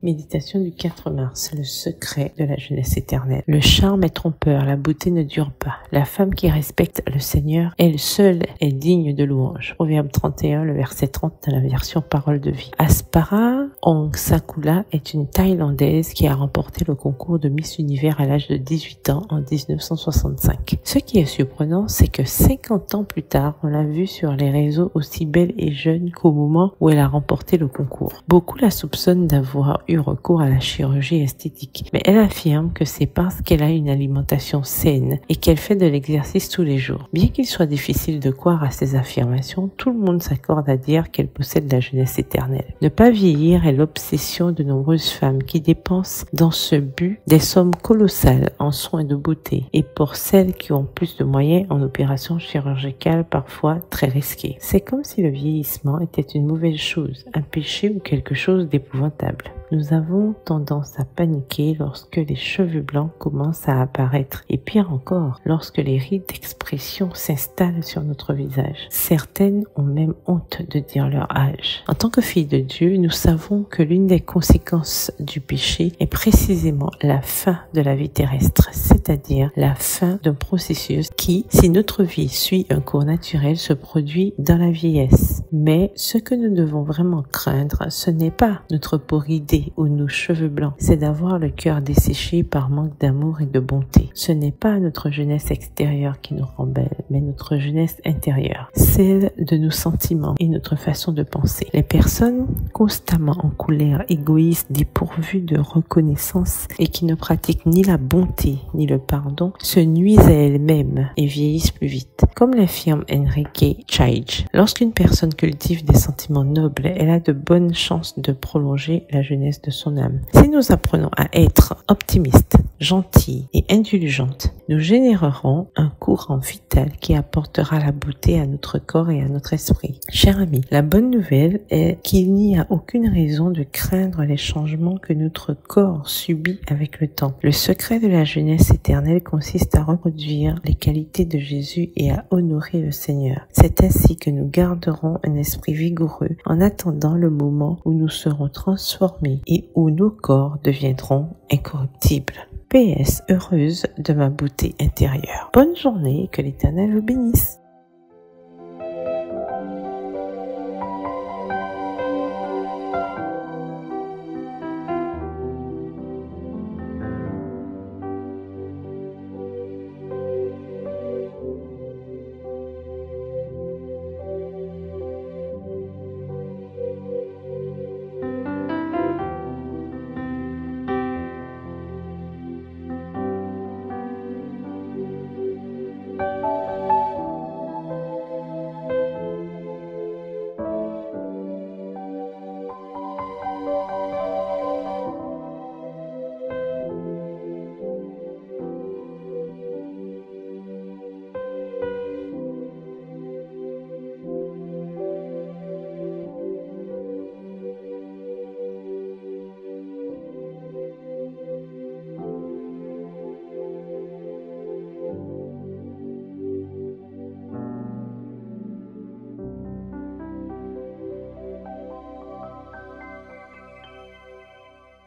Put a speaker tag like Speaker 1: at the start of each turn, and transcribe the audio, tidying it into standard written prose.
Speaker 1: Méditation du 4 mars, le secret de la jeunesse éternelle. Le charme est trompeur, la beauté ne dure pas. La femme qui respecte le Seigneur, elle seule est digne de louange. Proverbe 31, le verset 30 dans la version Parole de vie. Aspara Ongsakula est une Thaïlandaise qui a remporté le concours de Miss Univers à l'âge de 18 ans en 1965. Ce qui est surprenant, c'est que 50 ans plus tard, on l'a vue sur les réseaux aussi belle et jeune qu'au moment où elle a remporté le concours. Beaucoup la soupçonnent d'avoir eu recours à la chirurgie esthétique, mais elle affirme que c'est parce qu'elle a une alimentation saine et qu'elle fait de l'exercice tous les jours. Bien qu'il soit difficile de croire à ces affirmations, tout le monde s'accorde à dire qu'elle possède la jeunesse éternelle. Ne pas vieillir est l'obsession de nombreuses femmes qui dépensent dans ce but des sommes colossales en soins de beauté, et pour celles qui ont plus de moyens, en opérations chirurgicales parfois très risquées. C'est comme si le vieillissement était une mauvaise chose, un péché ou quelque chose d'épouvantable. Nous avons tendance à paniquer lorsque les cheveux blancs commencent à apparaître, et pire encore, lorsque les rides d'expression s'installent sur notre visage. Certaines ont même honte de dire leur âge. En tant que filles de Dieu, nous savons que l'une des conséquences du péché est précisément la fin de la vie terrestre, c'est-à-dire la fin d'un processus qui, si notre vie suit un cours naturel, se produit dans la vieillesse. Mais ce que nous devons vraiment craindre, ce n'est pas notre peau ridée ou nos cheveux blancs, c'est d'avoir le cœur desséché par manque d'amour et de bonté. Ce n'est pas notre jeunesse extérieure qui nous rend belle, mais notre jeunesse intérieure, celle de nos sentiments et notre façon de penser. Les personnes constamment en colère, égoïstes, dépourvues de reconnaissance et qui ne pratiquent ni la bonté ni le pardon, se nuisent à elles-mêmes et vieillissent plus vite. Comme l'affirme Enrique Chaij, lorsqu'une personne cultive des sentiments nobles, elle a de bonnes chances de prolonger la jeunesse de son âme. Si nous apprenons à être optimistes, gentilles et indulgentes, nous générerons un courant vital qui apportera la beauté à notre corps et à notre esprit. Chers amis, la bonne nouvelle est qu'il n'y a aucune raison de craindre les changements que notre corps subit avec le temps. Le secret de la jeunesse éternelle consiste à reproduire les qualités de Jésus et à honorer le Seigneur. C'est ainsi que nous garderons un esprit vigoureux en attendant le moment où nous serons transformés et où nos corps deviendront incorruptibles. PS, heureuse de ma beauté intérieure. Bonne journée et que l'Éternel vous bénisse.